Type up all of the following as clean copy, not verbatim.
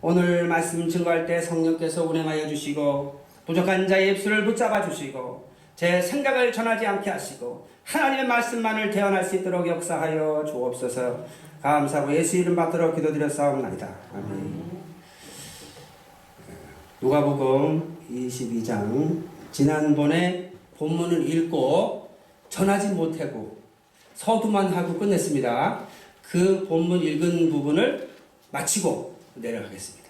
오늘 말씀 증거할 때 성령께서 운행하여 주시고 부족한 자의 입술을 붙잡아 주시고 제 생각을 전하지 않게 하시고 하나님의 말씀만을 대언할 수 있도록 역사하여 주옵소서. 감사하고 예수 이름 받들어 기도드렸사옵나이다. 아멘. 누가복음 22장 지난번에 본문을 읽고 전하지 못하고 서두만 하고 끝냈습니다. 그 본문 읽은 부분을 마치고 내려가겠습니다.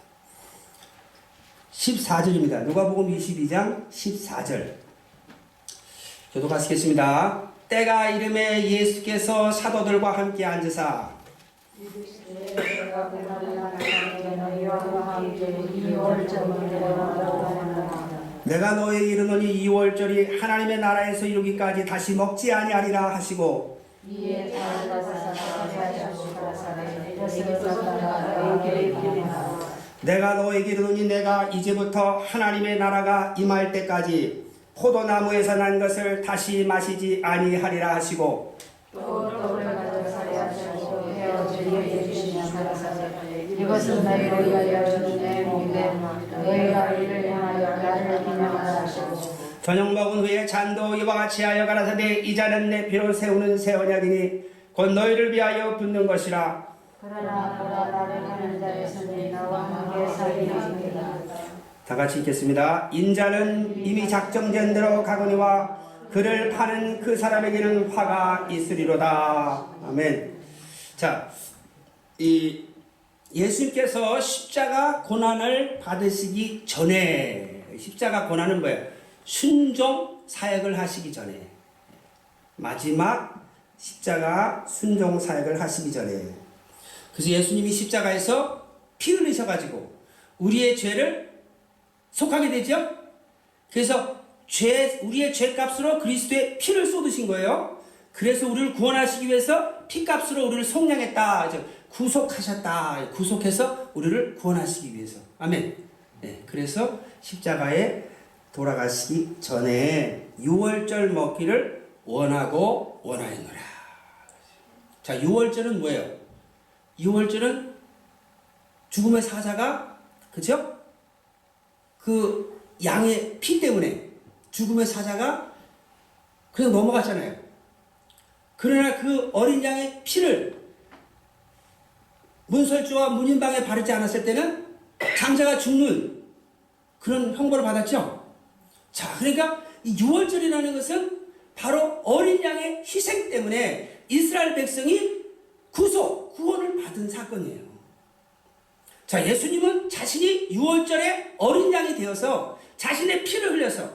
14절입니다. 누가복음 22장 14절. 저도 가시겠습니다. 때가 이름에 예수께서 사도들과 함께 앉으사 내가 너에게 이르노니 이 월절이 하나님의 나라에서 이루기까지 다시 먹지 아니하리라 하시고 내가 너에게 이르노니 내가 이제부터 하나님의 나라가 임할 때까지 포도나무에서 난 것을 다시 마시지 아니하리라 하시고 이것은 너희를 위하여 주는 내 몸이되 너희가 이를 향하여 나를 기념하라 하시고 저녁 먹은 후에 잔도 이와 같이 하여 가라사대 이 잔은 내 피로 세우는 새 언약이니 곧 너희를 위하여 붓는 것이라. 그러나 나를 하는 자의 손이 나와 함께 살리리이다. 다 같이 읽겠습니다. 인자는 이미 작정된 대로 가거니와 그를 파는 그 사람에게는 화가 있으리로다. 아멘. 자, 이 예수님께서 십자가 고난을 받으시기 전에, 십자가 고난은 뭐예요? 순종 사역을 하시기 전에, 마지막 십자가 순종 사역을 하시기 전에, 그래서 예수님이 십자가에서 피 흘리셔가지고 우리의 죄를 속하게 되죠. 그래서 우리의 죄값으로 그리스도의 피를 쏟으신 거예요. 그래서 우리를 구원하시기 위해서 피값으로 우리를 속량했다, 구속하셨다, 구속해서 우리를 구원하시기 위해서. 아멘. 네, 그래서 십자가에 돌아가시기 전에 유월절 먹기를 원하고 원하였노라. 자, 유월절은 뭐예요? 유월절은 죽음의 사자가, 그죠? 그 양의 피 때문에 죽음의 사자가 그냥 넘어갔잖아요. 그러나 그 어린 양의 피를 문설주와 문인방에 바르지 않았을 때는 장자가 죽는 그런 형벌을 받았죠. 자, 그러니까 이 유월절이라는 것은 바로 어린 양의 희생 때문에 이스라엘 백성이 구원을 받은 사건이에요. 자, 예수님은 자신이 유월절에 어린 양이 되어서 자신의 피를 흘려서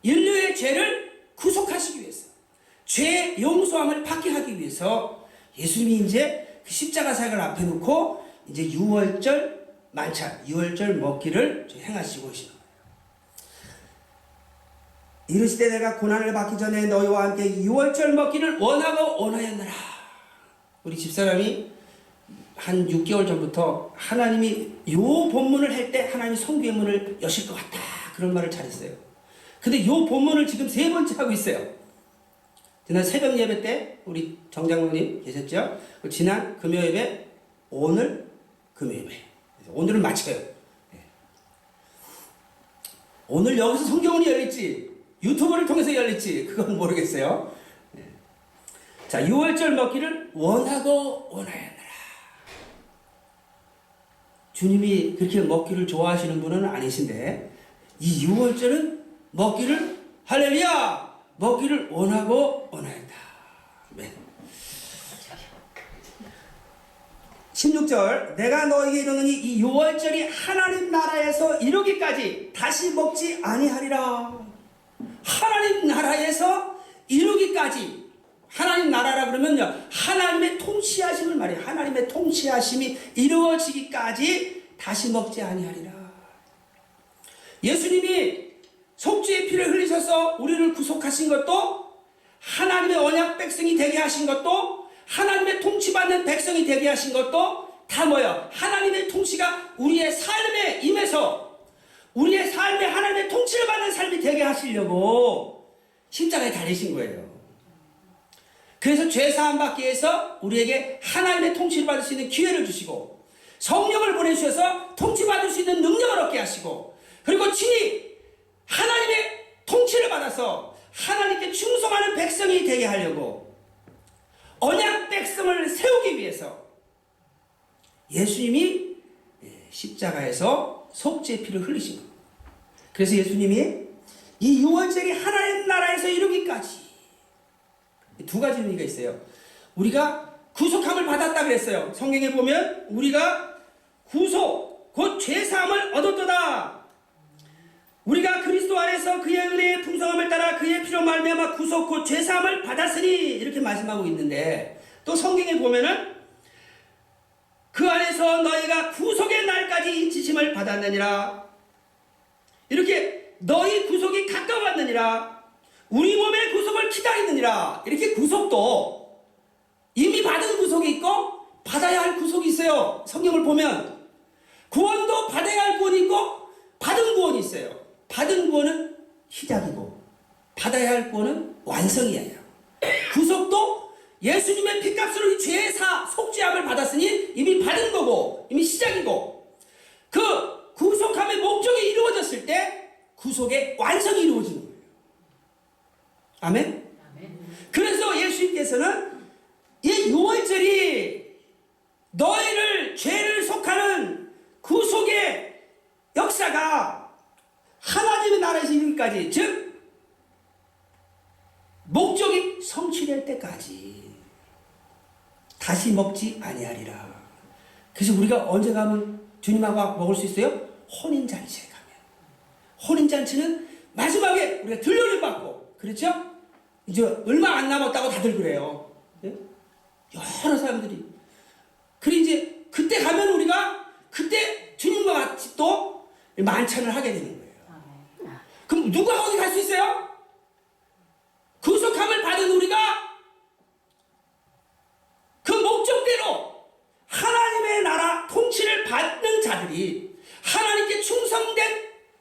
인류의 죄를 구속하시기 위해서, 죄의 용서함을 받게 하기 위해서 예수님이 이제 그 십자가 사역을 앞에 놓고 이제 유월절 만찬, 유월절 먹기를 행하시고 계시는 거예요. 이르시되 내가 고난을 받기 전에 너희와 함께 유월절 먹기를 원하고 원하였노라. 우리 집사람이 한 6개월 전부터 하나님이 요 본문을 할 때 하나님이 성경의 문을 여실 것 같다, 그런 말을 잘했어요. 근데 요 본문을 지금 3번째 하고 있어요. 지난 새벽 예배 때 우리 정장로님 계셨죠? 지난 금요 예배, 오늘 금요 예배. 오늘은 마쳐요. 오늘 여기서 성경문이 열릴지 유튜브를 통해서 열릴지 그건 모르겠어요. 자, 유월절 먹기를 원하고 원하였노라. 주님이 그렇게 먹기를 좋아하시는 분은 아니신데 이 유월절은 먹기를, 할렐루야, 먹기를 원하고 원하였다. 아멘. 16절 내가 너에게 이르노니 이 유월절이 하나님 나라에서 이루기까지 다시 먹지 아니하리라. 하나님 나라에서 이루기까지, 하나님 나라라 그러면요, 하나님의 통치하심을 말해요. 하나님의 통치하심이 이루어지기까지 다시 먹지 아니하리라. 예수님이 속죄의 피를 흘리셔서 우리를 구속하신 것도, 하나님의 언약 백성이 되게 하신 것도, 하나님의 통치받는 백성이 되게 하신 것도 다 뭐예요? 하나님의 통치가 우리의 삶에 임해서 우리의 삶에 하나님의 통치를 받는 삶이 되게 하시려고 십자가에 달리신 거예요. 그래서 죄사함 받기 위해서 우리에게 하나님의 통치를 받을 수 있는 기회를 주시고, 성령을 보내주셔서 통치받을 수 있는 능력을 얻게 하시고, 그리고 친히 하나님의 통치를 받아서 하나님께 충성하는 백성이 되게 하려고 언약 백성을 세우기 위해서 예수님이 십자가에서 속죄의 피를 흘리신 겁니다. 그래서 예수님이 이 유월절이 하나님 나라에서 이루기까지 두 가지 의미가 있어요. 우리가 구속함을 받았다 그랬어요. 성경에 보면 우리가 구속 곧 죄사함을 얻었도다. 우리가 그리스도 안에서 그의 은혜의 풍성함을 따라 그의 피로 말미암아 구속 곧 죄사함을 받았으니 이렇게 말씀하고 있는데, 또 성경에 보면은 그 안에서 너희가 구속의 날까지 인치심을 받았느니라. 이렇게 너희 구속이 가까웠느니라. 우리 몸의 구속을 기다리느니라. 이렇게 구속도 이미 받은 구속이 있고 받아야 할 구속이 있어요. 성경을 보면 구원도 받아야 할 구원이 있고 받은 구원이 있어요. 받은 구원은 시작이고 받아야 할 구원은 완성이에요. 구속도 예수님의 피값으로 이 죄사 속죄함을 받았으니 이미 받은 거고 이미 시작이고, 그 구속함의 목적이 이루어졌을 때 구속의 완성이 이루어지는 거예요. 아멘? 그래서 예수님께서는 이 유월절이 너희를 죄를 속하는 구속의 역사가 하나님의 나라에서 이르기까지, 즉 목적이 성취될 때까지 다시 먹지 아니하리라. 그래서 우리가 언제 가면 주님하고 먹을 수 있어요? 혼인잔치에 가면. 혼인잔치는 마지막에 우리가 들려를 받고, 그렇죠? 이제 얼마 안 남았다고 다들 그래요. 예? 여러 사람들이. 그리고 이제 그때 가면 우리가 그때 주님과 같이 또 만찬을 하게 되는 거예요. 그럼 누가 거기 갈 수 있어요? 구속함을 받은 우리가 그 목적대로 하나님의 나라 통치를 받는 자들이, 하나님께 충성된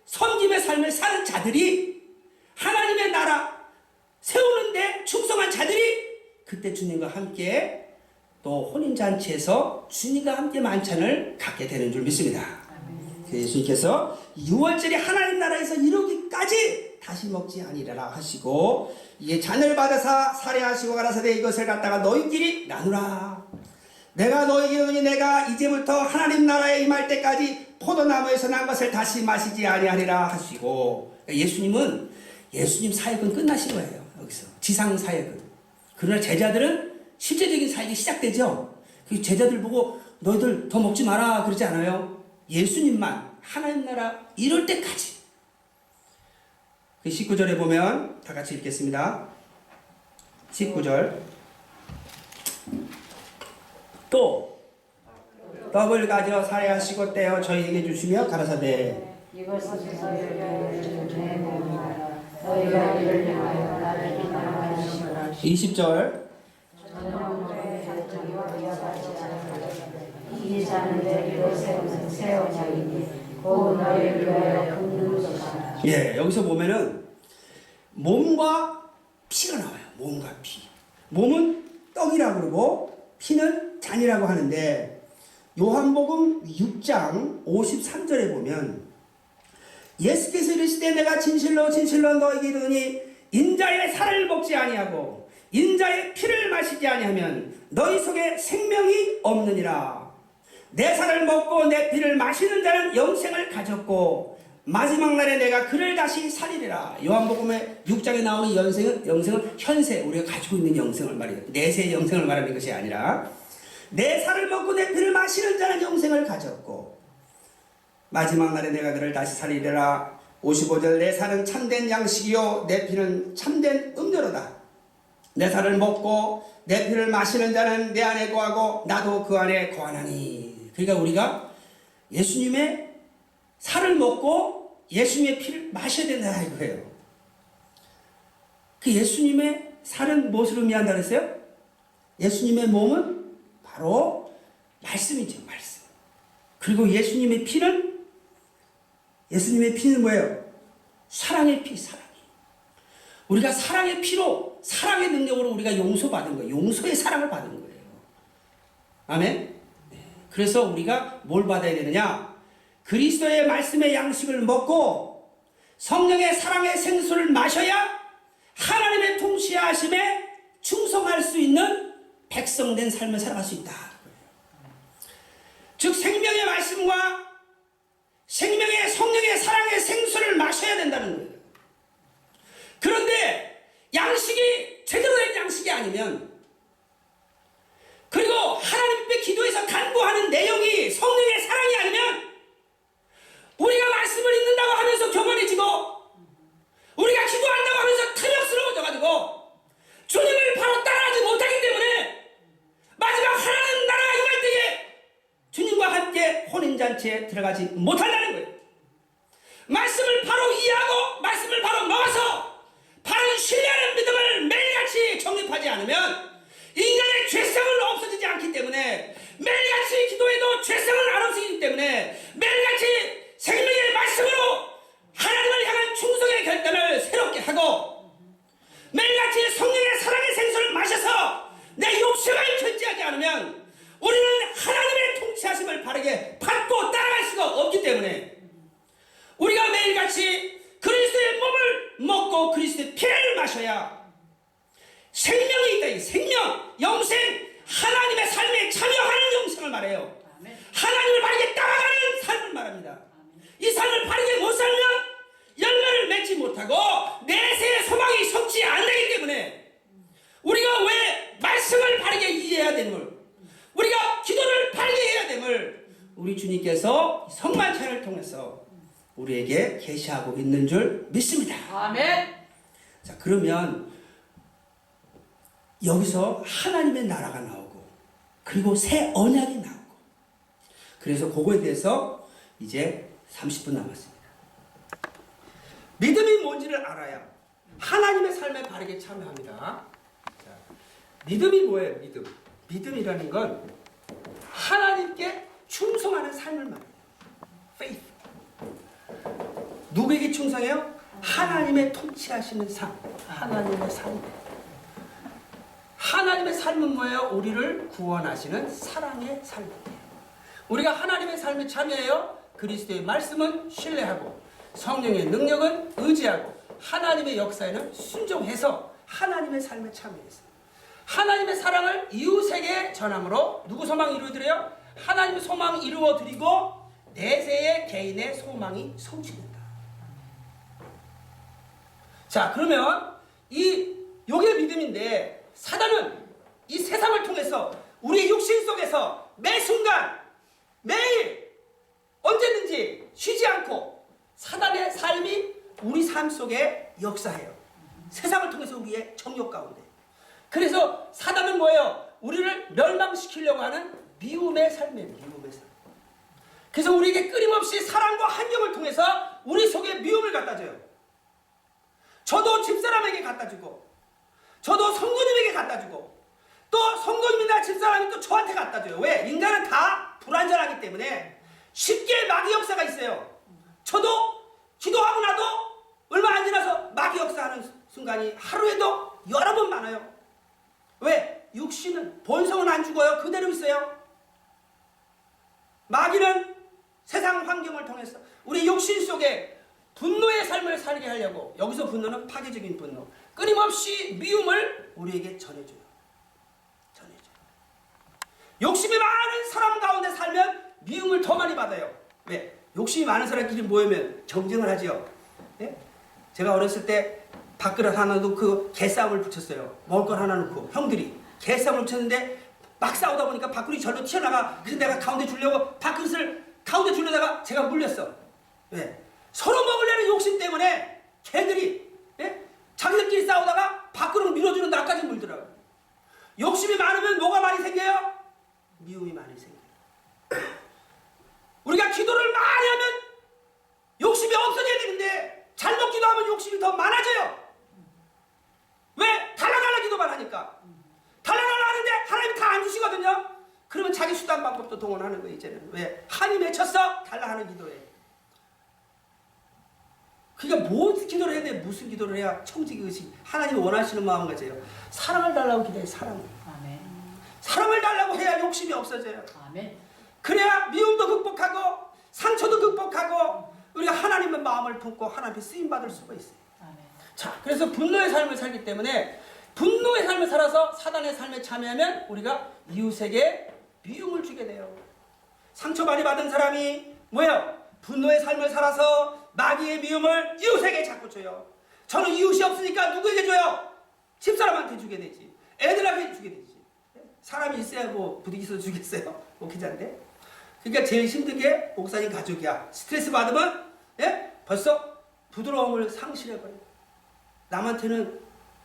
섬김의 삶을 사는 자들이, 하나님의 나라 세우는데 충성한 자들이 그때 주님과 함께 또 혼인잔치에서 주님과 함께 만찬을 갖게 되는 줄 믿습니다. 예수님께서 6월절이 하나님 나라에서 이루기까지 다시 먹지 아니하라 하시고, 이에 잔을 받아사 살해하시고 가라사대 이것을 갖다가 너희끼리 나누라. 내가 너희에게 이르노니 내가 이제부터 하나님 나라에 임할 때까지 포도나무에서 난 것을 다시 마시지 아니하리라 하시고, 예수님은 예수님 사역은 끝나신 거예요. 여기서 지상 사역은. 그러나 제자들은 실제적인 사역이 시작되죠. 그 제자들 보고 너희들 더 먹지 마라 그러지 않아요. 예수님만 하나님 나라 이룰 때까지. 그 19절에 보면 다 같이 읽겠습니다. 19절. 또 떡을 가져 살해하시고 떼어 저희에게 주시며 가라사대 이것은 너희를 내 몸이라. 너희가 이를 행하여 나를 비난하시라. 20절. 이 잔을 내리로 세우는 세워자이니 곧 너희를 위하여 붓는 것이라. 예, 여기서 보면은 몸과 피가 나와요. 몸과 피. 몸은 떡이라고 그러고 피는 잔이라고 하는데, 요한복음 6장 53절에 보면 예수께서 이르시되 내가 진실로 진실로 너희에게 이르노니 인자의 살을 먹지 아니하고 인자의 피를 마시지 아니하면 너희 속에 생명이 없느니라. 내 살을 먹고 내 피를 마시는 자는 영생을 가졌고 마지막 날에 내가 그를 다시 살리리라. 요한복음의 6장에 나오는 영생은 현세 우리가 가지고 있는 영생을 말해요. 내세의 영생을 말하는 것이 아니라 내 살을 먹고 내 피를 마시는 자는 영생을 가졌고 마지막 날에 내가 그를 다시 살리리라. 55절. 내 살은 참된 양식이요 내 피는 참된 음료로다. 내 살을 먹고 내 피를 마시는 자는 내 안에 거하고 나도 그 안에 거하나니. 그러니까 우리가 예수님의 살을 먹고 예수님의 피를 마셔야 된다 이거예요. 그 예수님의 살은 무엇을 의미한다 그랬어요? 예수님의 몸은 바로 말씀이죠. 말씀. 그리고 예수님의 피는 뭐예요? 사랑의 피. 사랑이. 우리가 사랑의 피로, 사랑의 능력으로 우리가 용서받은 거예요. 용서의 사랑을 받은 거예요. 아멘. 그래서 우리가 뭘 받아야 되느냐? 그리스도의 말씀의 양식을 먹고 성령의 사랑의 생수를 마셔야 하나님의 통치하심에 충성할 수 있는 백성된 삶을 살아갈 수 있다. 즉 생명의 말씀과 생명의 성령의 사랑의 생수를 마셔야 된다는 거예요. 그런데 양식이 제대로 된 양식이 아니면, 그리고 하나님 앞에 기도해서 간구하는 내용이 성령의 사랑이 아니면, 우리가 말씀을 읽는다고 하면서 교만해지고 우리가 기도한다고 하면서 탐욕스러워져가지고 주님을 바로 따라하지 못하기 때문에 마지막 하나님 나라가 임할 때에 주님과 함께 혼인잔치에 들어가지 못한다는 거예요. 말씀을 바로 이해하고 말씀을 바로 먹어서 바른 신뢰하는 믿음을 매일같이 정립하지 않으면 인간의 죄성은 없어지지 않기 때문에, 매일같이 기도해도 죄성은 안 없어지기 때문에, 매일같이 생명의 말씀으로 하나님을 향한 충성의 결단을 새롭게 하고, 매일같이 성령의 사랑의 생수를 마셔서 내 욕심을 견지하지 않으면 우리는 하나님의 통치하심을 바르게 받고 따라갈 수가 없기 때문에, 우리가 매일같이 그리스도의 몸을 먹고 그리스도의 피를 마셔야 생명이 있다. 이 생명, 영생, 하나님의 삶에 참여하는 영생을 말해요. 하나님을 바르게 따라가는 삶을 말합니다. 이 삶을 바르게 못 살면 열매를 맺지 못하고 내세의 소망이 성취 안 되기 때문에, 우리가 왜 말씀을 바르게 이해해야 됨을, 우리가 기도를 바르게 해야 됨을 우리 주님께서 성만찬을 통해서 우리에게 계시하고 있는 줄 믿습니다. 아멘. 자, 그러면 여기서 하나님의 나라가 나오고, 그리고 새 언약이 나오고, 그래서 그거에 대해서 이제 30분 남았습니다. 믿음이 뭔지를 알아야 하나님의 삶에 바르게 참여합니다. 자, 믿음이 뭐예요? 믿음이라는 건 하나님께 충성하는 삶을 말해요. faith. 누구에게 충성해요? 하나님의 통치하시는 삶. 하나님의 삶. 하나님의 삶은 뭐예요? 우리를 구원하시는 사랑의 삶이에요. 우리가 하나님의 삶에 참여해요. 그리스도의 말씀은 신뢰하고, 성령의 능력은 의지하고, 하나님의 역사에는 순종해서 하나님의 삶에 참여해서 하나님의 사랑을 이웃에게 전함으로 누구 소망 이루어드려요? 하나님의 소망 이루어드리고 내세의 개인의 소망이 성취된다. 자, 그러면 요게 믿음인데, 사단은 이 세상을 통해서 우리의 육신 속에서 매 순간 매일 언제든지 쉬지 않고 사단의 삶이 우리 삶 속에 역사해요. 세상을 통해서 우리의 정욕 가운데. 그래서 사단은 뭐예요? 우리를 멸망시키려고 하는 미움의 삶이에요. 미움의 삶. 그래서 우리에게 끊임없이 사랑과 환경을 통해서 우리 속에 미움을 갖다 줘요. 저도 집사람에게 갖다 주고, 저도 성도님에게 갖다 주고, 또 성도님이나 집사람이 또 저한테 갖다 줘요. 왜? 인간은 다 불완전하기 때문에 쉽게 마귀 역사가 있어요. 저도 기도하고 나도 얼마 안 지나서 마귀 역사하는 순간이 하루에도 여러 번 많아요. 왜? 육신은, 본성은 안 죽어요. 그대로 있어요. 마귀는 세상 환경을 통해서 우리 육신 속에 분노의 삶을 살게 하려고, 여기서 분노는 파괴적인 분노, 끊임없이 미움을 우리에게 전해줘요. 욕심이 많은 사람 가운데 살면 미움을 더 많이 받아요. 왜? 욕심이 많은 사람끼리 모이면 경쟁을 하죠. 예? 제가 어렸을 때 밥그릇 하나 놓고 개싸움을 붙였어요. 먹을 걸 하나 놓고 형들이 개싸움을 붙였는데 막 싸우다 보니까 밥그릇이 절로 튀어나가. 그래서 내가 가운데 주려고 밥그릇을 가운데 주려다가 제가 물렸어. 왜? 서로 먹으려는 욕심 때문에 개들이, 예? 자기들끼리 싸우다가 밥그릇을 밀어주는 나까지 물더라고요. 욕심이 많으면 뭐가 많이 생겨요? 미움이 많이 생겨요. 우리가 기도를 많이 하면 욕심이 없어져야 되는데 잘못 기도하면 욕심이 더 많아져요. 왜? 달라달라 기도만 하니까. 달라달라 하는데 하나님 다 안 주시거든요. 그러면 자기 수단 방법도 동원하는 거예요. 이제는. 왜? 한이 맺혔어? 달라 하는 기도에. 그러니까 무슨 기도를 해야 돼? 무슨 기도를 해야 청지기 의식, 하나님이 원하시는 마음가짐이에요. 사랑을 달라고 기도해. 사랑을. 아멘. 사랑을 달라고 해야 욕심이 없어져요. 아멘. 그래야 미움도 극복하고 상처도 극복하고 우리가 하나님의 마음을 품고 하나님의 쓰임받을 수가 있어요. 자, 그래서 분노의 삶을 살기 때문에 분노의 삶을 살아서 사단의 삶에 참여하면 우리가 이웃에게 미움을 주게 돼요. 상처 많이 받은 사람이 뭐예요? 분노의 삶을 살아서 마귀의 미움을 이웃에게 자꾸 줘요. 저는 이웃이 없으니까 누구에게 줘요? 집사람한테 주게 되지. 애들한테 주게 되지. 사람이 있어야 뭐 부딪혀서 주겠어요. 목회자인데. 그러니까 제일 힘든 게 목사님 가족이야. 스트레스 받으면 벌써 부드러움을 상실해버려. 남한테는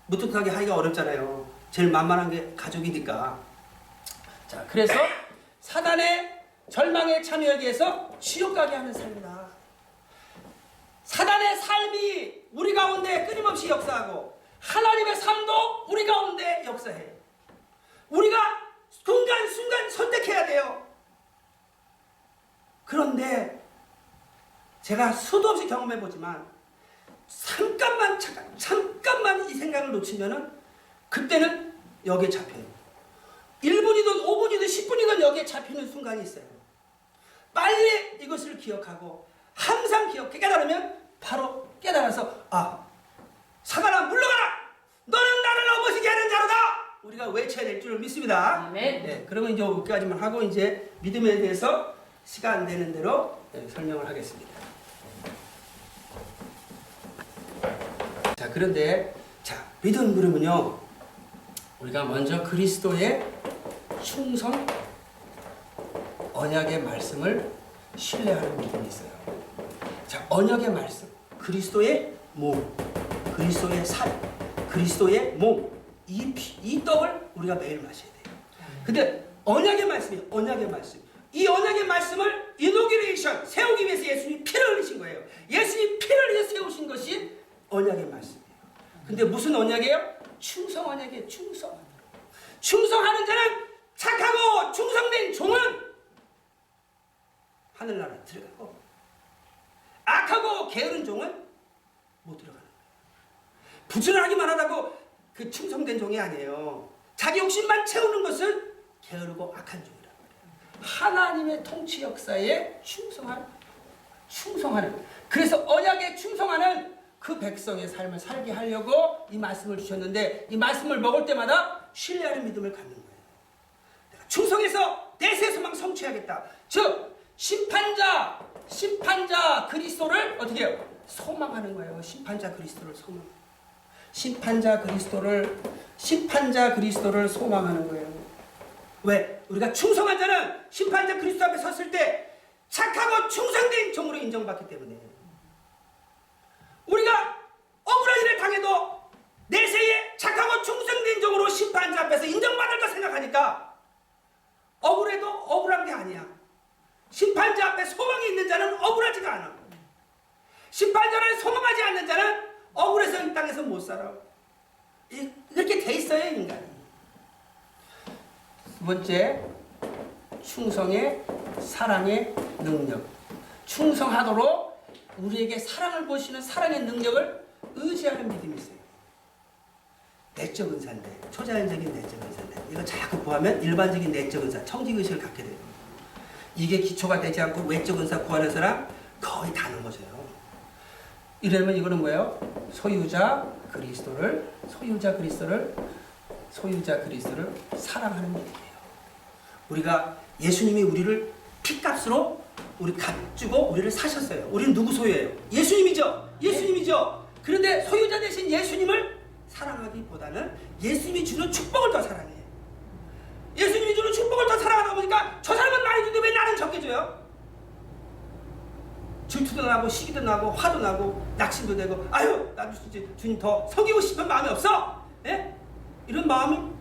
무뚝하게 하기가 어렵잖아요. 제일 만만한 게 가족이니까. 자, 그래서 사단의 절망에 참여하기 위해서 지옥 가게 하는 삶이다. 사단의 삶이 우리 가운데 끊임없이 역사하고 하나님의 삶도 우리 가운데 역사해. 우리가 순간순간 선택해야 돼요. 그런데 제가 수도 없이 경험해보지만 잠깐만 이 생각을 놓치면은 그때는 여기에 잡혀요. 1분이든 5분이든 10분이든 여기에 잡히는 순간이 있어요. 빨리 이것을 기억하고 항상 깨달으면 바로 깨달아서 사단아 물러가라! 너는 나를 넘어지게 하는 자로다! 우리가 외쳐야 될 줄을 믿습니다. 아멘. 네, 그러면 이제 여기까지만 하고 이제 믿음에 대해서 시간 되는 대로 설명을 하겠습니다. 자, 그런데 믿음 그러면요, 우리가 먼저 그리스도의 충성, 언약의 말씀을 신뢰하는 믿음이 있어요. 자, 언약의 말씀, 그리스도의 몸, 그리스도의 살, 그리스도의 몸, 이 떡을 우리가 매일 마셔야 돼요. 근데 언약의 말씀이에요. 언약의 말씀. 이 언약의 말씀을 이노기레이션, 세우기 위해서 예수님이 피를 흘리신 거예요. 예수님이 피를 흘려 세우신 것이 언약의 말씀이에요. 근데 무슨 언약이에요? 충성 언약이에요. 충성. 충성하는 자는 착하고 충성된 종은 하늘나라 들어가고, 악하고 게으른 종은 못 들어가는 거예요. 부지런하기만 하다고 그 충성된 종이 아니에요. 자기 욕심만 채우는 것은 게으르고 악한 종이란 말이에요. 하나님의 통치 역사에 충성하는. 그래서 언약에 충성하는 그 백성의 삶을 살게 하려고 이 말씀을 주셨는데, 이 말씀을 먹을 때마다 신뢰하는 믿음을 갖는 거예요. 내가 충성해서 내세 소망 성취하겠다. 즉 심판자 그리스도를 어떻게 해요? 소망하는 거예요. 심판자 그리스도를 소망하는 거예요. 왜? 우리가 충성한 자는 심판자 그리스도 앞에 섰을 때 착하고 충성된 종으로 인정받기 때문에, 우리가 억울한 일을 당해도 내세에 착하고 충성된 종으로 심판자 앞에서 인정받을까 생각하니까 억울해도 억울한 게 아니야. 심판자 앞에 소망이 있는 자는 억울하지가 않아. 심판자를 소망하지 않는 자는 억울해서 이 땅에서 못 살아. 이렇게 돼 있어요, 인간이. 두 번째, 충성의 사랑의 능력. 충성하도록 우리에게 사랑을 보시는 사랑의 능력을 의지하는 믿음이 있어요. 내적 은사인데, 초자연적인 내적 은사인데, 이거 자꾸 구하면 일반적인 내적 은사, 청지의식을 갖게 돼요. 이게 기초가 되지 않고 외적 은사 구하는 사람 거의 다 넘어져요. 이러면 이거는 뭐예요? 소유자 그리스도를 사랑하는 믿음이에요. 우리가 예수님이 우리를 핏값으로 우리 값주고 우리를 사셨어요. 우리는 누구 소유예요? 예수님이죠. 그런데 소유자 대신 예수님을 사랑하기보다는 예수님이 주는 축복을 더 사랑해요. 예수님이 주는 축복을 더 사랑하다 보니까 저 사람은 많이 주는데 왜 나는 적게 줘요? 질투도 나고 시기도 나고 화도 나고 낙심도 되고, 아유 나도 주님 더 섬기고 싶은 마음이 없어? 예? 이런 마음이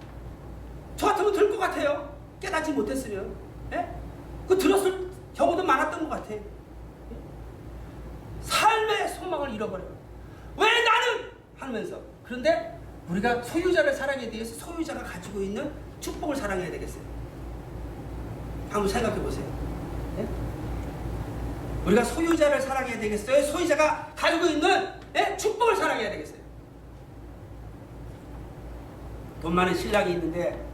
저 같으면 들 것 같아요. 깨닫지 못했으면. 예? 그 들었을 경우도 많았던 것 같아. 예? 삶의 소망을 잃어버려요. 왜 나는? 하면서. 그런데 우리가 소유자를 사랑해야 돼서 소유자가 가지고 있는 축복을 사랑해야 되겠어요. 한번 생각해 보세요. 예? 우리가 소유자를 사랑해야 되겠어요? 소유자가 가지고 있는 축복을 사랑해야 되겠어요? 돈 많은 신랑이 있는데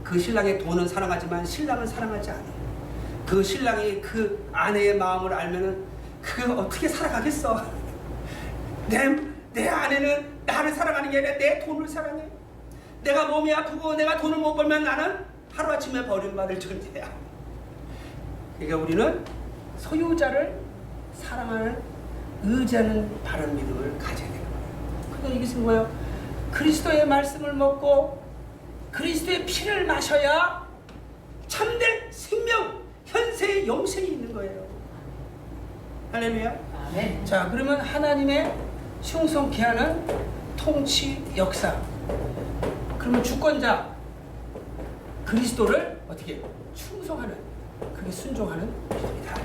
그 신랑의 돈은 사랑하지만 신랑은 사랑하지 않아요. 그 신랑이 그 아내의 마음을 알면은 그가 어떻게 살아가겠어? 내 아내는 나를 사랑하는 게 아니라 내 돈을 사랑해. 내가 몸이 아프고 내가 돈을 못 벌면 나는 하루아침에 버림받을 존재야. 그러니까 우리는 소유자를 사랑하는, 의지하는 바른 믿음을 가져야 되는 거예요. 그러니까 이것은 뭐예요? 그리스도의 말씀을 먹고 그리스도의 피를 마셔야 참된 생명, 현세의 영생이 있는 거예요. 할렐루야. 아멘. 자, 그러면 하나님의 충성케 하는 통치 역사. 그러면 주권자 그리스도를 어떻게 충성하는, 그게 순종하는 믿음이다.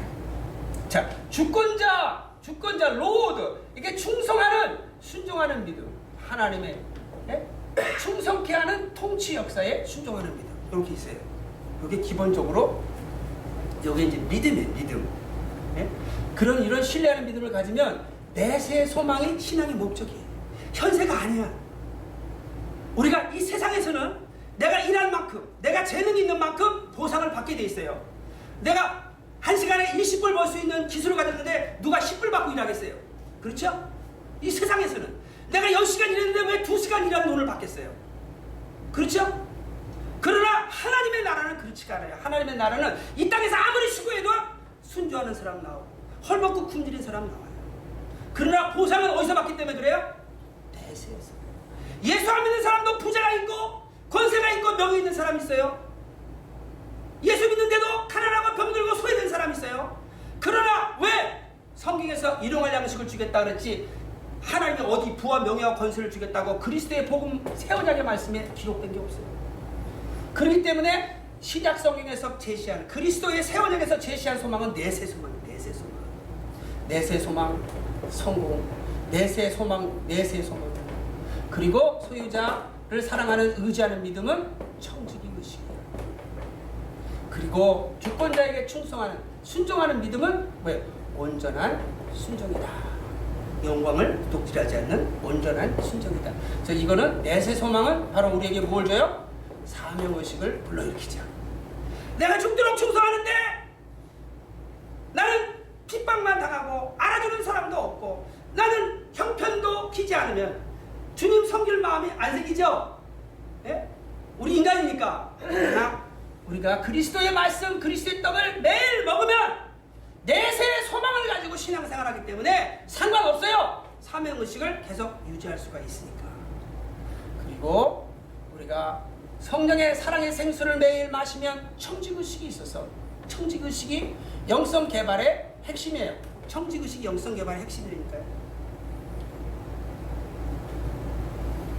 자, 주권자 로드, 이게 충성하는, 순종하는 믿음. 하나님의 충성케 하는 통치 역사에 순종하는 믿음. 이렇게 있어요. 이게 기본적으로 여기 이제 믿음이에요. 믿음. 그런 이런 신뢰하는 믿음을 가지면 내세의 소망이 신앙의 목적이에요. 현세가 아니야. 우리가 이 세상에서는 내가 일한 만큼, 내가 재능이 있는 만큼 보상을 받게 돼 있어요. 내가 한 시간에 20불 벌 수 있는 기술을 가졌는데 누가 10불 받고 일하겠어요? 그렇죠? 이 세상에서는 내가 10시간 일했는데 왜 2시간 일하는 돈을 받겠어요? 그렇죠? 그러나 하나님의 나라는 그렇지가 않아요. 하나님의 나라는 이 땅에서 아무리 수고해도 순종하는 사람 나오고 헐벗고 굶주린 사람 나와요. 그러나 보상은 어디서 받기 때문에 그래요? 내세에서. 예수 안 믿는 사람도 부자가 있고 권세가 있고 명예 있는 사람 있어요. 예수 믿는데도 가난하고 병들고 소외된 사람 있어요. 그러나 왜 성경에서 일용할 양식을 주겠다 그랬지 하나님이 어디 부와 명예와 권세를 주겠다고 그리스도의 복음 새 언약의 말씀에 기록된 게 없어요. 그렇기 때문에 신약 성경에서 제시한 그리스도의 새 언약에서 제시한 소망은 내세 소망이에요. 내세 소망. 내세 소망, 성공, 내세 소망, 내세 소망. 그리고 소유자를 사랑하는, 의지하는 믿음은 청지기 의식이에요. 그리고 주권자에게 충성하는, 순종하는 믿음은 왜? 온전한 순종이다. 영광을 독질하지 않는 온전한 순종이다. 그래서 이거는 내세 소망은 바로 우리에게 뭘 줘요? 사명의식을 불러일으키죠. 내가 죽도록 충성하는데 나는 핍박만 당하고 알아주는 사람도 없고 나는 형편도 기지 않으면 주님 섬길 마음이 안 생기죠? 예? 우리 인간이니까. 그러나 우리가 그리스도의 말씀, 그리스도의 떡을 매일 먹으면 내세의 소망을 가지고 신앙생활하기 때문에 상관없어요. 사명의식을 계속 유지할 수가 있으니까. 그리고 우리가 성령의 사랑의 생수를 매일 마시면 청지의식이 있어서 청지의식이 영성개발의 핵심이에요. 청지의식이 영성개발의 핵심이니까요.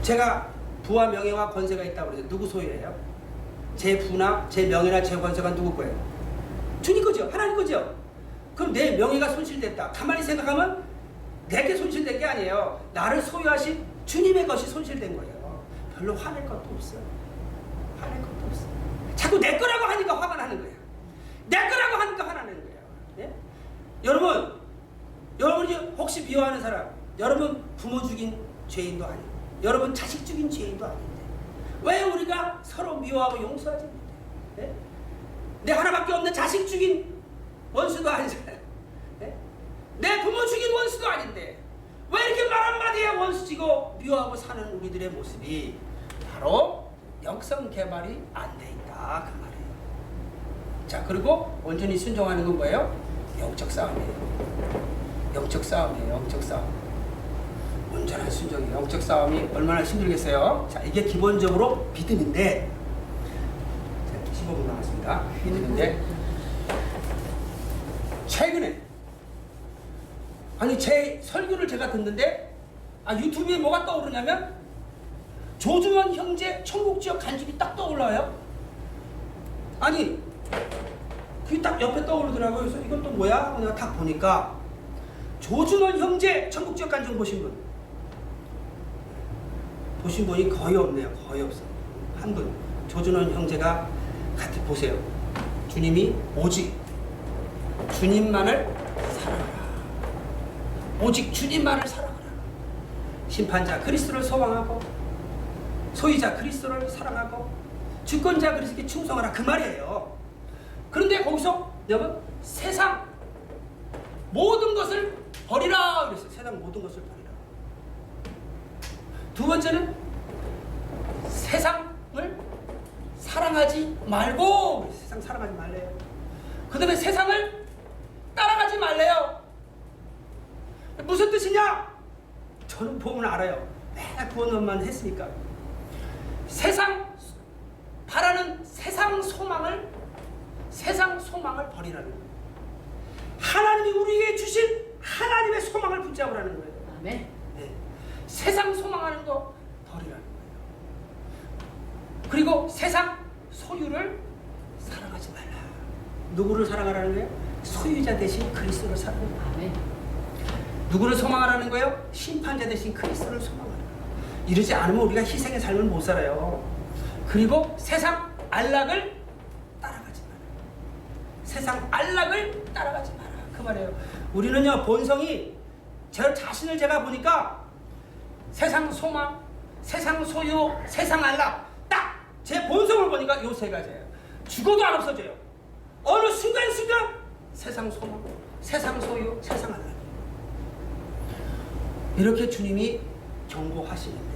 제가 부와 명예와 권세가 있다고 그러죠. 누구 소유예요? 제 부나 제 명예나 제 권세가 누구 거예요? 주님 거죠. 하나님 거죠. 그럼 내 명예가 손실됐다. 가만히 생각하면 내게 손실된 게 아니에요. 나를 소유하신 주님의 것이 손실된 거예요. 별로 화낼 것도 없어요. 화낼 것도 없어요. 자꾸 내 거라고 하니까 화가 나는 거예요. 내 거라고 하니까 화나는 거예요. 예? 여러분이 혹시 비호하는 사람, 여러분 부모 죽인 죄인도 아니고 여러분 자식 죽인 죄인도 아닌데 왜 우리가 서로 미워하고 용서하지 못해요? 예? 내 하나밖에 없는 자식 죽인 원수도 아니잖아요. 예? 내 부모 죽인 원수도 아닌데 왜 이렇게 말 한마디에 원수지고 미워하고 사는 우리들의 모습이 바로 영성 개발이 안 돼 있다 그 말이에요. 자, 그리고 온전히 순종하는 건 뭐예요? 영적 싸움이에요. 영적 싸움이에요. 영적 싸움. 온전한 순종이에요. 영적 싸움이 얼마나 힘들겠어요? 자, 이게 기본적으로 믿음인데 15분 남았습니다. 믿음인데 최근에 아니 제 설교를 제가 듣는데 유튜브에 뭐가 떠오르냐면 조중원 형제 천국지역 간증이 딱 떠올라요. 아니 그게 딱 옆에 떠오르더라고요. 그래서 이건 또 뭐야? 하고 내가 딱 보니까 조중원 형제 천국지역 간증 보신 분 보신 분이 거의 없네요. 거의 없어요. 한 분. 조준원 형제가 같이 보세요. 주님이 오직 주님만을 사랑하라. 오직 주님만을 사랑하라. 심판자 그리스도를 소망하고 소유자 그리스도를 사랑하고 주권자 그리스도께 충성하라 그 말이에요. 그런데 거기서 여러분 세상 모든 것을 버리라 그랬어요. 세상 모든 것을 버리라. 두 번째는 세상을 사랑하지 말고, 세상 사랑하지 말래요. 그 다음에 세상을 따라가지 말래요. 무슨 뜻이냐? 저는 보면 알아요. 맨날 구원만 했으니까. 세상 바라는 세상 소망을 버리라는 거예요. 하나님이 우리에게 주신 하나님의 소망을 붙잡으라는 거예요. 아멘. 네. 세상 소망하는 거 버리라는 거예요. 그리고 세상 소유를 사랑하지 말라. 누구를 사랑하라는 거예요? 소유자 대신 그리스도를 사랑하라. 아멘. 누구를 소망하라는 거예요? 심판자 대신 그리스도를 소망하라. 이러지 않으면 우리가 희생의 삶을 못 살아요. 그리고 세상 안락을 따라가지 마라. 세상 안락을 따라가지 마라. 그 말이에요. 우리는요, 본성이 제 자신을 제가 보니까 세상 소망, 세상 소유, 세상 안락, 딱 제 본성을 보니까 요 세 가지예요. 죽어도 안 없어져요. 어느 순간순간 세상 소망, 세상 소유, 세상 안락. 이렇게 주님이 경고하시는데,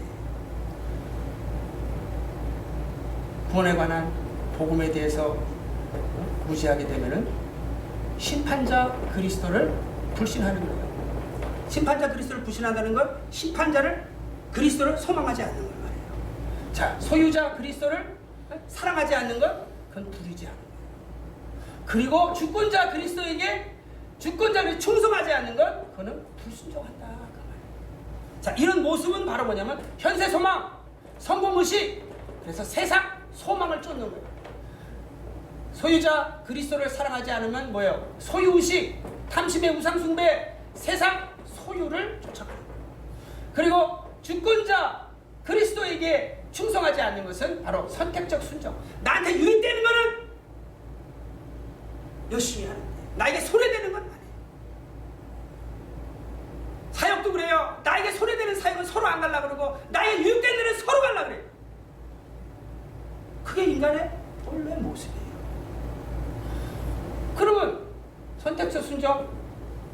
구원에 관한 복음에 대해서 무시하게 되면은 심판자 그리스도를 불신하는 거예요. 심판자 그리스도를 불신한다는 건 심판자를 그리스도를 소망하지 않는 걸 말이에요. 자, 소유자 그리스도를 사랑하지 않는 건 그건 불의지 않는 거예요. 그리고 주권자 그리스도에게 주권자를 충성하지 않는 건 그거는 불순종한다. 그 말이에요. 자, 이런 모습은 바로 뭐냐면 현세 소망, 성공 의식, 그래서 세상 소망을 쫓는 거예요. 소유자 그리스도를 사랑하지 않으면 뭐예요? 소유의식, 탐심의 우상숭배, 세상 소유를 쫓아가는 거예요. 그리고 주권자 그리스도에게 충성하지 않는 것은 바로 선택적 순종. 나한테 유익되는 거는 열심히 하는데 나에게 손해되는 건 안 해요. 사역도 그래요. 나에게 손해되는 사역은 서로 안 가려고 그러고 나에게 유익되는 일은 서로 가려고 그래요. 그게 인간의 본래 모습이에요. 그러면 선택적 순종,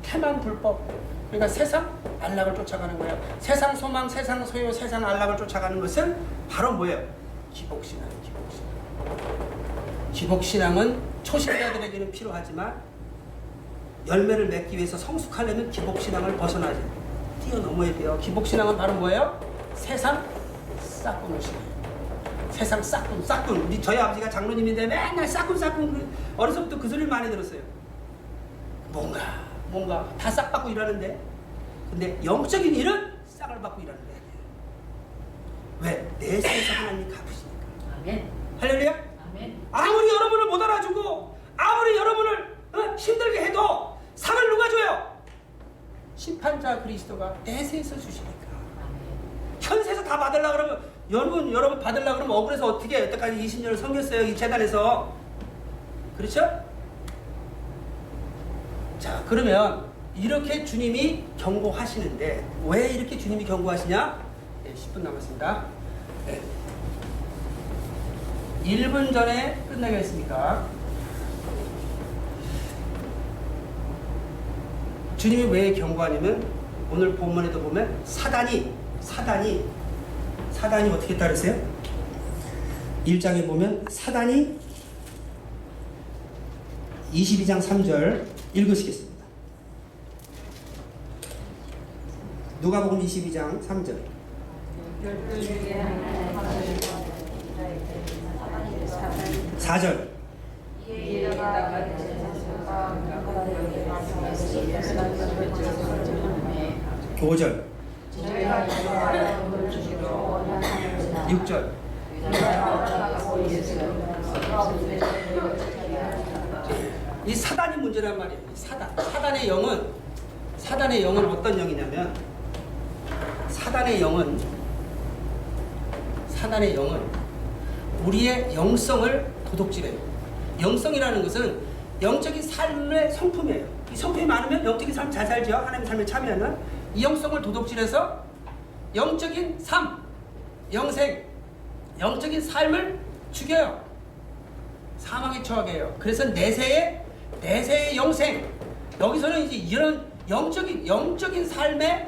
태만 불법, 그러니까 세상 안락을 쫓아가는 거예요. 세상 소망, 세상 소유, 세상 안락을 쫓아가는 것은 바로 뭐예요? 기복신앙이에요. 기복신앙. 기복신앙은 초신자들에게는 필요하지만 열매를 맺기 위해서 성숙하려면 기복신앙을 벗어나지, 뛰어넘어야 돼요. 기복신앙은 바로 뭐예요? 세상 싹군의식이에요. 세상 싹군. 우리 저희 아버지가 장로님인데 맨날 싹군 어려서부터 그 소리를 많이 들었어요. 뭔가 다 싹 받고 일하는데, 근데 영적인 일은 싹을 받고 일하는 거예요. 왜? 내세에서 하나님이 갚으시니까. 아멘. 할렐루야. 아멘. 아무리 여러분을 못 알아주고 아무리 여러분을 힘들게 해도 상을 누가 줘요? 심판자 그리스도가 내세에서 주시니까. 현세에서 다 받으려고 그러면 여러분 받으려고 그러면 억울해서 어떻게 여태까지 20년을 섬겼어요, 이 재단에서. 그렇죠? 자, 그러면 이렇게 주님이 경고하시는데 왜 이렇게 주님이 경고하시냐? 네, 10분 남았습니다. 네. 1분 전에 끝나겠습니까? 주님이 왜 경고하냐면 오늘 본문에도 보면 사단이 어떻게 따르세요? 1장에 보면 사단이 22장 3절 읽으시겠습니다. 누가복음 22장 3절. 4절. 5절. 6절. 이 사단이 문제란 말이에요. 사단의 영은 어떤 영이냐면 사단의 영은 우리의 영성을 도둑질해요. 영성이라는 것은 영적인 삶의 성품이에요. 이 성품이 많으면 영적인 삶 잘 살죠. 하나님의 삶에 참여하면 이 영성을 도둑질해서 영적인 삶, 영생, 영적인 삶을 죽여요. 사망에 처하게 해요. 그래서 내세에 내세의 영생. 여기서는 이제 이런 영적인 삶의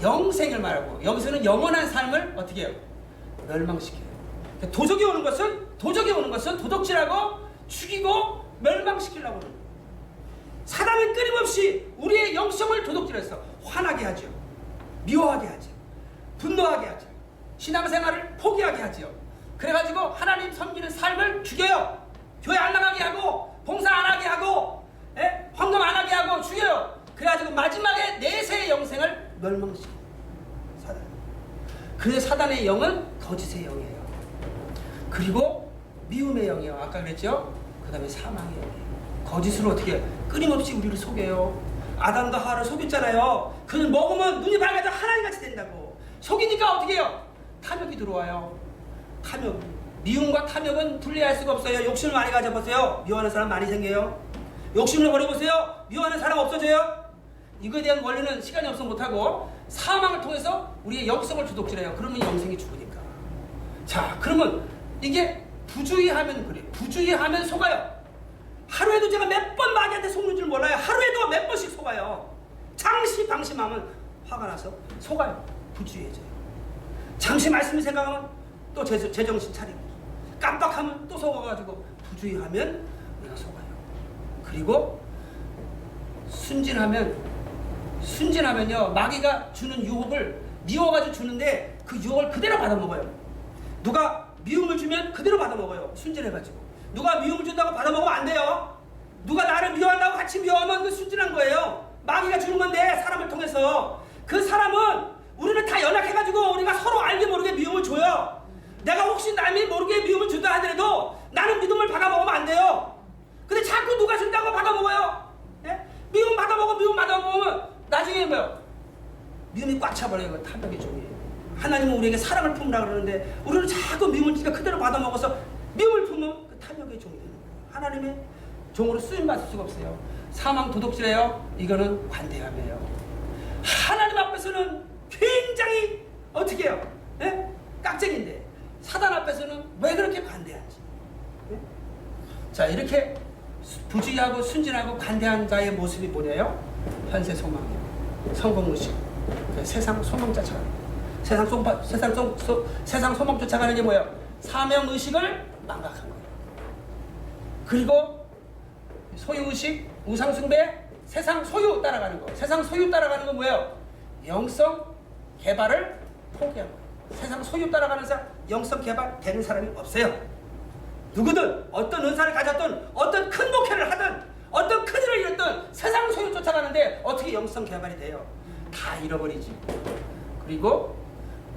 영생을 말하고, 여기서는 영원한 삶을 어떻게 해요? 멸망시켜요. 도적이 오는 것은 도둑질하고 죽이고 멸망시키려고 하는 거예요. 사단은 끊임없이 우리의 영성을 도둑질해서 화나게 하죠. 미워하게 하죠. 분노하게 하죠. 신앙생활을 포기하게 하죠. 그래가지고 하나님 섬기는 삶을 죽여요. 교회 안 나가게 하고 봉사 안 하게 하고 헌금 안 하게 하고 죽여요. 그래가지고 마지막에 내세의 영생을 멸망시켜요. 사단. 그래서 사단의 영은 거짓의 영이에요. 그리고 미움의 영이에요. 아까 그랬죠? 그 다음에 사망의 영이에요. 거짓으로 어떻게 해요? 끊임없이 우리를 속여요. 아담과 하와를 속였잖아요. 그는 먹으면 눈이 밝아져 하나님같이 된다고. 속이니까 어떻게 해요? 탐욕이 들어와요. 탐욕. 미움과 탐욕은 분리할 수가 없어요. 욕심을 많이 가져보세요. 미워하는 사람 많이 생겨요. 욕심을 버려보세요. 미워하는 사람 없어져요. 이거에 대한 원리는 시간이 없어 못하고 사망을 통해서 우리의 영성을 주독질해요. 그러면 영생이 죽으니까. 자, 그러면 이게 부주의하면 그래요. 부주의하면 속아요. 하루에도 제가 몇 번 마귀한테 속는 줄 몰라요. 하루에도 몇 번씩 속아요. 잠시 방심하면 화가 나서 속아요. 부주의해져요. 잠시 말씀을 생각하면 또 제정신 차리고, 깜빡하면 또 속아가지고, 부주의하면 우리가 속아요. 그리고 순진하면요, 마귀가 주는 유혹을 미워가지고 주는데 그 유혹을 그대로 받아먹어요. 누가 미움을 주면 그대로 받아먹어요. 순진해가지고. 누가 미움을 준다고 받아먹으면 안 돼요. 누가 나를 미워한다고 같이 미워하면 그 순진한 거예요. 마귀가 주는 건데, 사람을 통해서. 그 사람은 우리는 다 연약해가지고 우리가 서로 알게 모르게 미움을 줘요. 내가 혹시 남이 모르게 미움을 준다 하더라도 나는 믿음을 받아먹으면 안 돼요. 근데 자꾸 누가 준다고 받아먹어요. 예? 미움 받아먹으면 나중에 뭐요? 미움이 꽉 차버려요. 그 탐욕의 종이에요. 하나님은 우리에게 사랑을 품으라 그러는데 우리는 자꾸 미움을 주니까 그대로 받아먹어서 미움을 품으면 그 탐욕의 종이 되는 거예요. 하나님의 종으로 쓰임받을 수가 없어요. 사망 도둑질해요. 이거는 관대함이에요. 하나님 앞에서는 굉장히 어떻게 해요? 예? 깍쟁인데 사단 앞에서는 왜 그렇게 관대한지. 예? 자, 이렇게 부주의하고 순진하고 관대한 자의 모습이 뭐냐요? 현세 소망이에요. 성공의식. 세상 소망 쫓아가는 거예요. 세상 소망 쫓아가는 게 뭐예요? 사명의식을 망각한 거예요. 그리고 소유의식, 우상숭배, 세상 소유 따라가는 거. 세상 소유 따라가는 건 뭐예요? 영성 개발을 포기한 거예요. 세상 소유 따라가는 사람, 영성 개발 되는 사람이 없어요. 누구든 어떤 은사를 가졌든 어떤 큰 목회를 하든 어떤 큰 일을 이뤘든 세상 소유 쫓아가는데 어떻게 영성 개발이 돼요? 다 잃어버리지. 그리고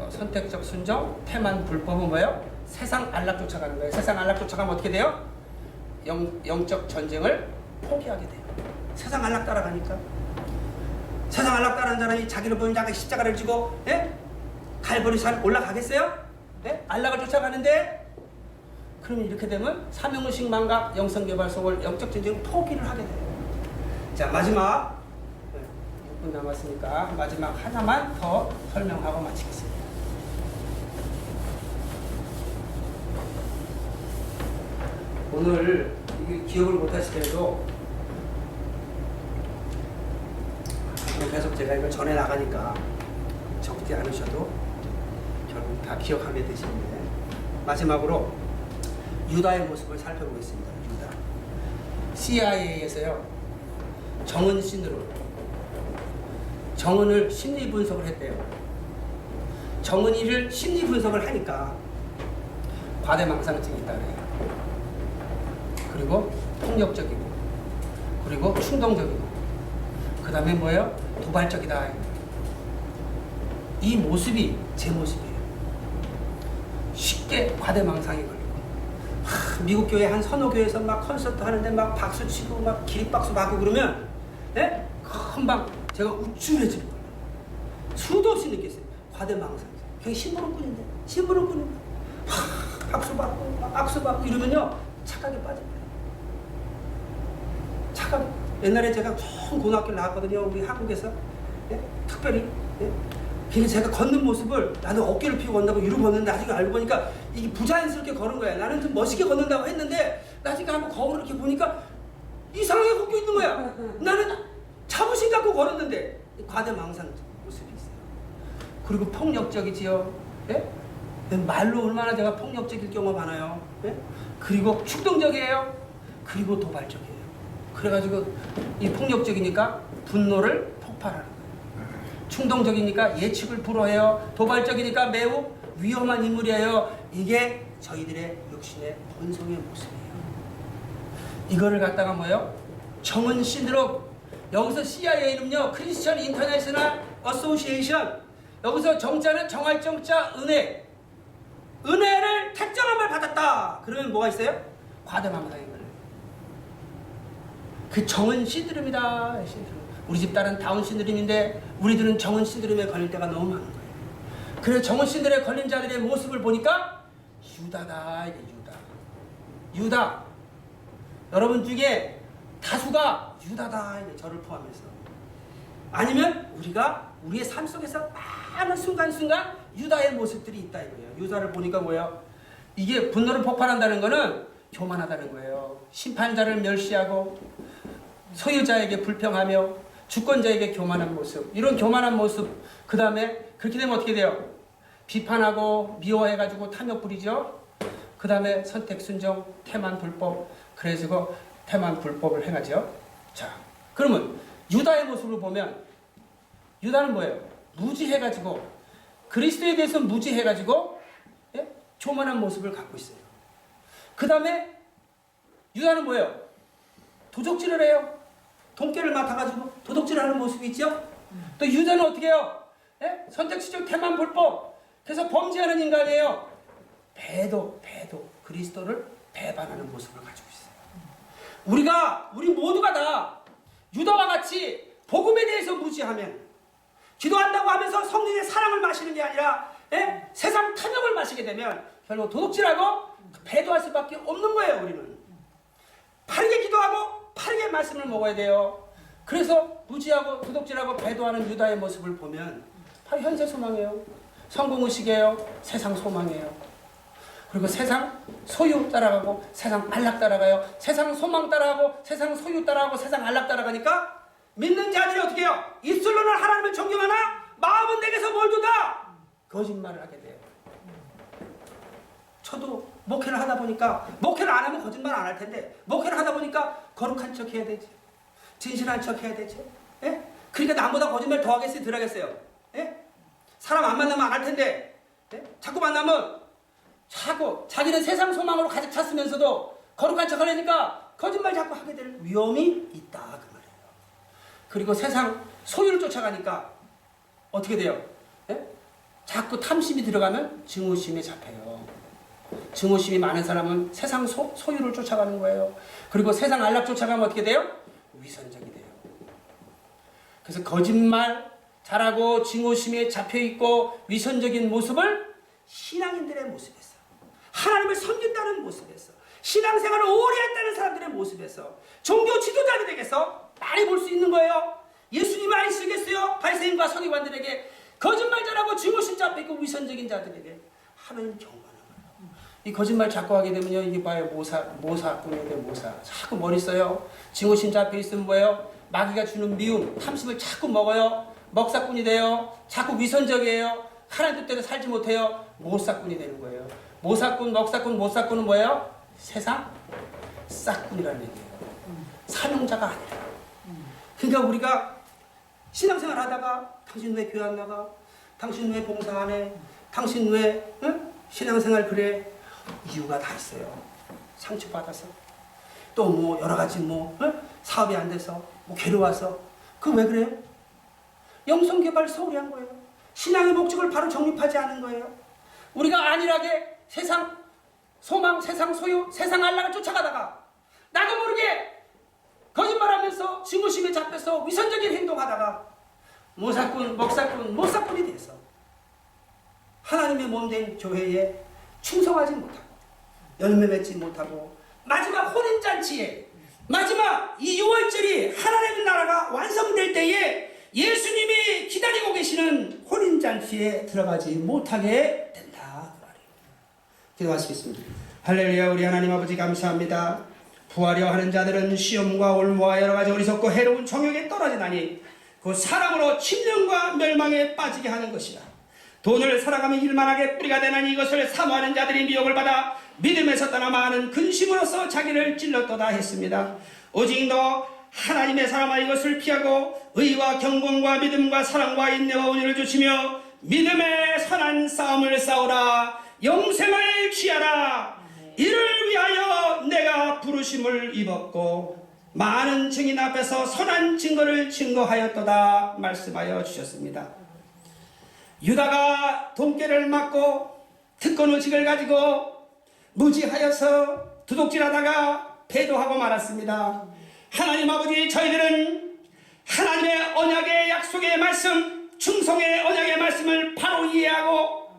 선택적 순종, 태만 불법은 뭐예요? 세상 안락 쫓아가는 거예요. 세상 안락 쫓아가면 어떻게 돼요? 영적 전쟁을 포기하게 돼요. 세상 안락 따라가니까. 세상 안락 따라가는 사람이 자기를 보는 자가 십자가를 지고 갈보리산 올라가겠어요? 안락을 쫓아가는데, 그러면 이렇게 되면 사명의식 망각, 영성개발 속을 영적 전쟁 포기를 하게 돼요. 자, 마지막 6분 남았으니까 마지막 하나만 더 설명하고 마치겠습니다. 오늘 기억을 못하시더라도 계속 제가 이걸 전해 나가니까 적지 않으셔도 결국 다 기억하게 되시는데, 마지막으로 유다의 모습을 살펴보겠습니다. 유다. CIA에서요, 정은 신으로 정은을 심리 분석을 했대요. 정은이를 심리 분석을 하니까 과대망상증이 있다 그래요. 그리고 폭력적이고, 그리고 충동적이고, 그 다음에 뭐예요? 도발적이다. 이 모습이 제 모습이에요. 쉽게 과대망상이 걸리고, 미국 교회 한 선호교회에서 막 콘서트 하는데 막 박수 치고 막 기립박수 받고 그러면 금방 제가 우쭐해지는 거예요. 수도 없이 느꼈어요. 과대망상. 그냥 심부름꾼인데 박수 받고 이러면요 착각에 빠져요. 착각. 옛날에 제가 좋은 고등학교를 나왔거든요. 우리 한국에서. 특별히. 그래서 제가 걷는 모습을 나는 어깨를 피고 걷는다고 이러고 걷는데 나중에 알고 보니까 이게 부자연스럽게 걸은 거야. 나는 좀 멋있게 걷는다고 했는데 나중에 한번 거울을 이렇게 보니까 이상하게 걷고 있는 거야. 나는 자부심 갖고 걸었는데 과대망상 모습이 있어요. 그리고 폭력적이지요. 예? 말로 얼마나 제가 폭력적일 경우가 많아요. 예? 그리고 충동적이에요. 그리고 도발적이에요. 그래가지고 이 폭력적이니까 분노를 폭발하는 거예요. 충동적이니까 예측을 불허해요. 도발적이니까 매우 위험한 인물이에요. 이게 저희들의 육신의 본성의 모습이에요. 이거를 갖다가 뭐예요? 정은 신드롬. 여기서 CIA는요, 크리스천 인터내셔널 어소시에이션. 여기서 정자는 정할 정자 은혜. 은혜를 택정함을 받았다. 그러면 뭐가 있어요? 과대망상인 거예요. 그 정은 신드롬이다. 신드롬. 우리 집 딸은 다운 신드롬인데 우리들은 정은 신드롬에 걸릴 때가 너무 많은 거예요. 그래서 정은 신드롬에 걸린 자들의 모습을 보니까 유다다. 이게 유다. 여러분 중에 다수가 유다다. 이게 저를 포함해서. 아니면 우리가 우리의 삶 속에서 많은 순간순간 유다의 모습들이 있다 이거예요. 유다를 보니까 뭐예요? 이게 분노를 폭발한다는 거는 교만하다는 거예요. 심판자를 멸시하고 소유자에게 불평하며 주권자에게 교만한 모습. 이런 교만한 모습. 그 다음에 그렇게 되면 어떻게 돼요? 비판하고 미워해가지고 탐욕 부리죠. 그 다음에 선택 순종, 태만 불법. 그래서 태만 불법을 행하죠. 자, 그러면 유다의 모습을 보면 유다는 뭐예요? 무지해가지고 그리스도에 대해서 무지해가지고 예? 교만한 모습을 갖고 있어요. 그 다음에 유다는 뭐예요? 도적질을 해요. 돈깨를 맡아가지고 도둑질하는 모습이 있죠. 또 유다는 어떻게 해요? 예? 선택시적 태만 불법. 그래서 범죄하는 인간이에요. 배도 그리스도를 배반하는 모습을 가지고 있어요. 우리 모두가 다 유다와 같이 복음에 대해서 무지하면, 기도한다고 하면서 성령의 사랑을 마시는 게 아니라 세상 탐욕을 마시게 되면 결국 도둑질하고 배도할 수밖에 없는 거예요. 우리는 바르게 기도하고 바르게 말씀을 먹어야 돼요. 그래서 무지하고 도둑질하고 배도하는 유다의 모습을 보면 바로 현세 소망이에요. 성공의식이에요. 세상 소망이에요. 그리고 세상 소유 따라가고 세상 안락 따라가요. 세상 소망 따라가고 세상 소유 따라가고 세상 안락 따라가니까 믿는 자들이 어떻게 해요? 입술로는 하나님을 존경하나 마음은 내게서 멀도다. 거짓말을 하게 돼요. 저도 목회를 하다 보니까, 목회를 안 하면 거짓말 안 할 텐데 목회를 하다 보니까 거룩한 척 해야 되지, 진실한 척 해야 되지. 예? 그러니까 남보다 거짓말 더 하겠어요, 덜 하겠어요? 예? 사람 안 만나면 안 할 텐데 자꾸 만나면 자꾸 자기는 세상 소망으로 가득 찼으면서도 거룩한 척 하려니까 거짓말 자꾸 하게 될 위험이 있다 그 말이에요. 그리고 세상 소유를 쫓아가니까 어떻게 돼요? 자꾸 탐심이 들어가면 증오심에 잡혀요. 증오심이 많은 사람은 세상 소유를 쫓아가는 거예요. 그리고 세상 안락 쫓아가면 어떻게 돼요? 위선적이 돼요. 그래서 거짓말 잘하고 증오심에 잡혀있고 위선적인 모습을 신앙인들의 모습에서, 하나님을 섬긴다는 모습에서, 신앙생활을 오래 했다는 사람들의 모습에서, 종교 지도자들에게서 많이 볼 수 있는 거예요. 예수님 많이 쓰겠어요? 바리새인과 서기관들에게, 거짓말 잘하고 증오심 잡혀있고 위선적인 자들에게 하나님 경고하는 거예요. 이 거짓말 자꾸 하게 되면요, 이게 봐요, 모사꾼에게 모사. 자꾸 머리 써요. 증오심 잡혀있으면 뭐예요? 마귀가 주는 미움, 탐심을 자꾸 먹어요. 먹사꾼이 돼요. 자꾸 위선적이에요. 하나님 뜻대로 살지 못해요. 모사꾼이 되는 거예요. 모사꾼, 먹사꾼, 모사꾼은 뭐예요? 세상 싹꾼이라는 얘기예요. 사명자가 아니라. 그러니까 우리가 신앙생활 하다가 당신 왜 교회 안 나가? 당신 왜 봉사 안 해? 당신 왜 신앙생활 그래? 이유가 다 있어요. 상처받아서, 또 뭐 여러 가지 사업이 안 돼서, 괴로워서. 그 왜 그래요? 영성개발 소홀히 한 거예요. 신앙의 목적을 바로 정립하지 않은 거예요. 우리가 안일하게 세상 소망, 세상 소유, 세상 안락을 쫓아가다가 나도 모르게 거짓말하면서 증오심에 잡혀서 위선적인 행동하다가 모사꾼, 먹사꾼, 모사꾼이 돼서 하나님의 몸된 교회에 충성하지 못하고 열매 맺지 못하고 마지막 혼인잔치에, 마지막 이 6월절이 하나님의 나라가 완성될 때에 예수님이 기다리고 계시는 혼인잔치에 들어가지 못하게 된다 그 말이에요. 기도하시겠습니다. 할렐루야. 우리 하나님 아버지 감사합니다. 부하려 하는 자들은 시험과 올무와 여러 가지 어리석고 해로운 정욕에 떨어지나니 그 사람으로 침륜과 멸망에 빠지게 하는 것이라. 돈을 살아가며 일만하게 뿌리가 되나니 이것을 사모하는 자들이 미혹을 받아 믿음에서 떠나 많은 근심으로써 자기를 찔렀도다 했습니다. 오직 너 하나님의 사람아 이것을 피하고 의와 경건과 믿음과 사랑과 인내와 온유를 주시며 믿음의 선한 싸움을 싸우라. 영생을 취하라. 이를 위하여 내가 부르심을 입었고 많은 증인 앞에서 선한 증거를 증거하였도다 말씀하여 주셨습니다. 유다가 돈깨를 맞고 특권 의식을 가지고 무지하여서 도둑질하다가 배도하고 말았습니다. 하나님 아버지, 저희들은 하나님의 언약의 약속의 말씀, 충성의 언약의 말씀을 바로 이해하고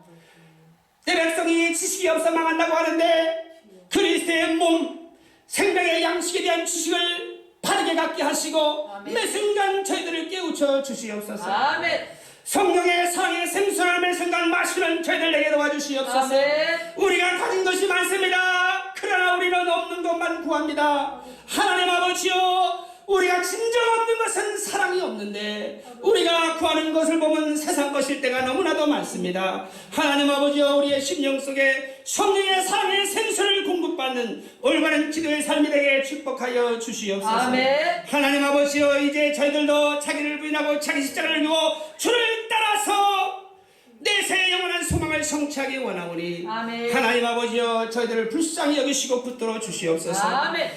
내 백성이 지식이 없어 망한다고 하는데 그리스도의 몸, 생명의 양식에 대한 지식을 바르게 갖게 하시고 매 순간 저희들을 깨우쳐 주시옵소서. 아멘. 성령의 사랑의 생수를 매 순간 마시는 저희들 에게 도와주시옵소서. 아멘. 우리가 가진 것이 많습니다. 그러나 우리는 없는 것만 구합니다. 하나님 아버지여, 우리가 진정 없는 것은 사랑이 없는데 우리가 구하는 것을 보면 세상 것일 때가 너무나도 많습니다. 하나님 아버지여, 우리의 심령 속에 성령의 사랑의 생수를 공급받는 올바른 기도의 삶이 되게 축복하여 주시옵소서. 아멘. 하나님 아버지여, 이제 저희들도 자기를 부인하고 자기 십자가를 지고 주를 따라서 내세 영원한 소망을 성취하기 원하오니 아멘. 하나님 아버지여, 저희들을 불쌍히 여기시고 붙들어 주시옵소서. 아멘.